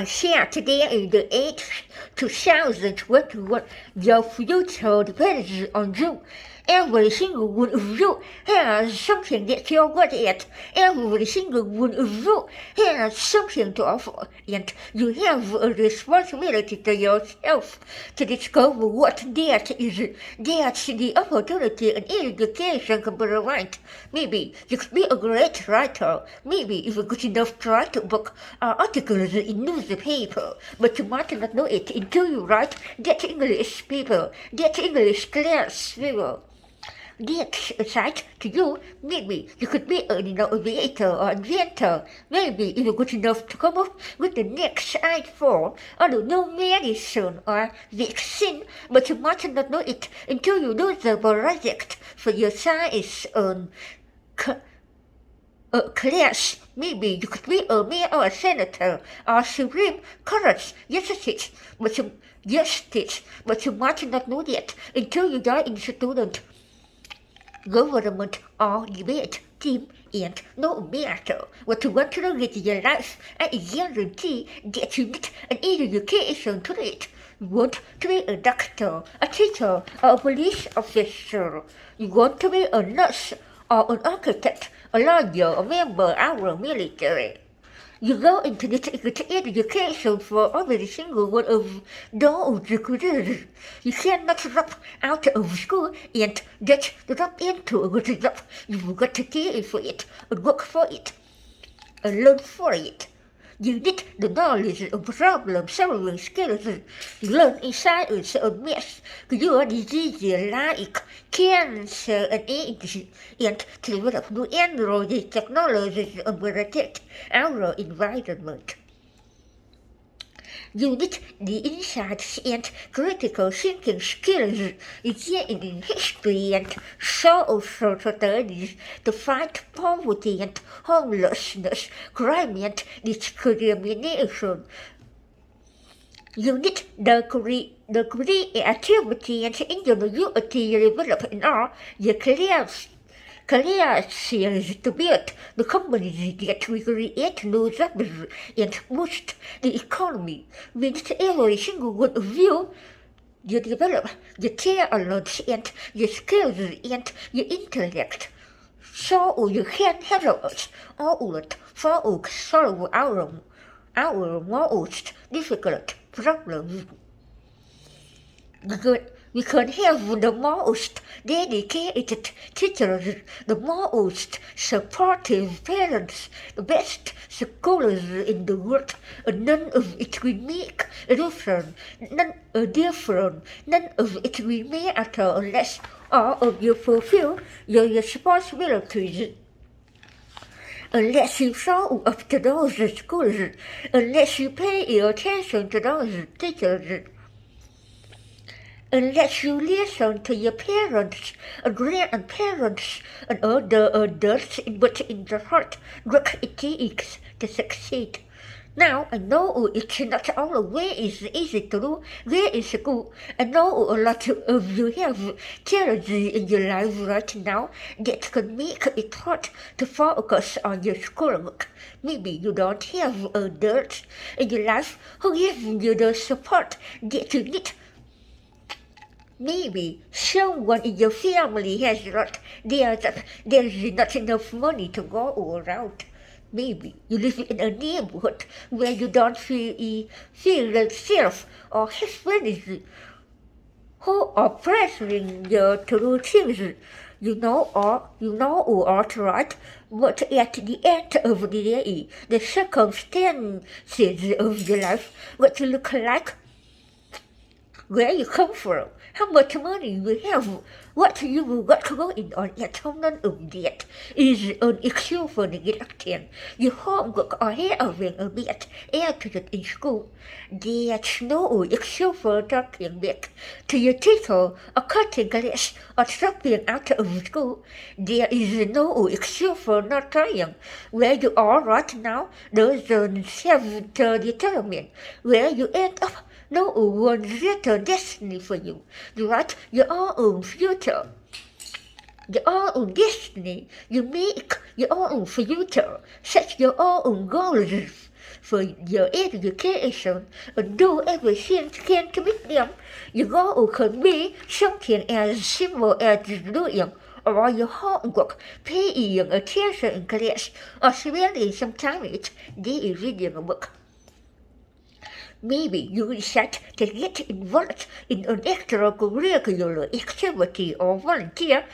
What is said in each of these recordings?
Share today in the age 2021, your future depends on you. Every single one of you has something that you're good at. Every single one of you has something to offer, and you have a responsibility to yourself to discover what that is. That's the opportunity an education can provide. Maybe you could be a great writer. Maybe you're good enough to write a book or articles in newspaper, but you might not know it until you write that English paper, that English class paper. That's aside to you, maybe you could be an innovator or inventor. Maybe you're good enough to come up with the next iPhone or the new medicine or vaccine, but you might not know it until you do the project for your science on class. Maybe you could be a mayor or a senator or Supreme Court justice, but you might not know that until you die in student government or debate team, and no matter what you want to do with your life, I guarantee that you need an education to it. You want to be a doctor, a teacher, or a police officer. You want to be a nurse or an architect, a lawyer, a member of our military. You go into this education for every single one of those careers. You cannot drop out of school and just drop into a good job. You've got to care for it, and work for it, and learn for it. You need the knowledge of problem-solving skills. You learn in science and math, cure diseases like cancer and AIDS, and to develop new Android technologies and protect our environment. You need the insights and critical thinking skills gained in history and social studies to fight poverty and homelessness, crime and discrimination. You need the creativity and ingenuity developed in all your careers to build the companies that will create new jobs and boost the economy. With every single one of you, you develop your talents and your skills and your intellect, so you can help us all to solve our most difficult problems. We can have the most dedicated teachers, the most supportive parents, the best schools in the world, and none of it will make a difference. None of it will matter unless all of you fulfill your responsibilities. Unless you show up to those schools, unless you pay your attention to those teachers, unless you listen to your parents and grandparents and other adults, but in the heart, what it takes to succeed. Now, I know it's not always easy to do there in school. I know a lot of you have challenges in your life right now that can make it hard to focus on your schoolwork. Maybe you don't have adults in your life who give you the support that you need. Maybe someone in your family has there's not enough money to go around. Maybe you live in a neighborhood where you don't feel safe or have friends who are pressuring you to do things you know ought right, but at the end of the day, the circumstances of your life, what you look like, where you come from, how much money you have, what you got going on at none of that is an excuse for neglecting your homework or having a bad attitude in school. There's no excuse for talking back to your teacher or cutting class or dropping out of school. There is no excuse for not trying. Where you are right now doesn't have to determine where you end up. No one's written destiny for you. You write your own future. Your own destiny. You make your own future. Set your own goals for your education and do everything you can to make them. Your goal could be something as simple as doing or your homework, paying attention in class, or spending some time reading a book. Maybe you decide to get involved in an extracurricular activity or volunteer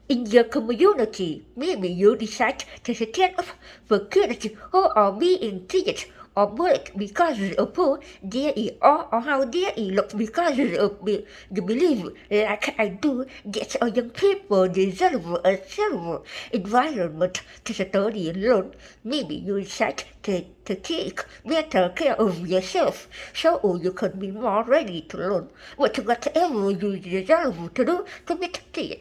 in your community. Maybe you decide to stand up for kids who are being treated or bullied because of who they are or how they look, because of the belief, like I do, that all young people deserve a safe environment to study and learn. Maybe you decide to take better care of yourself so you can be more ready to learn. But whatever you deserve to do, commit to it.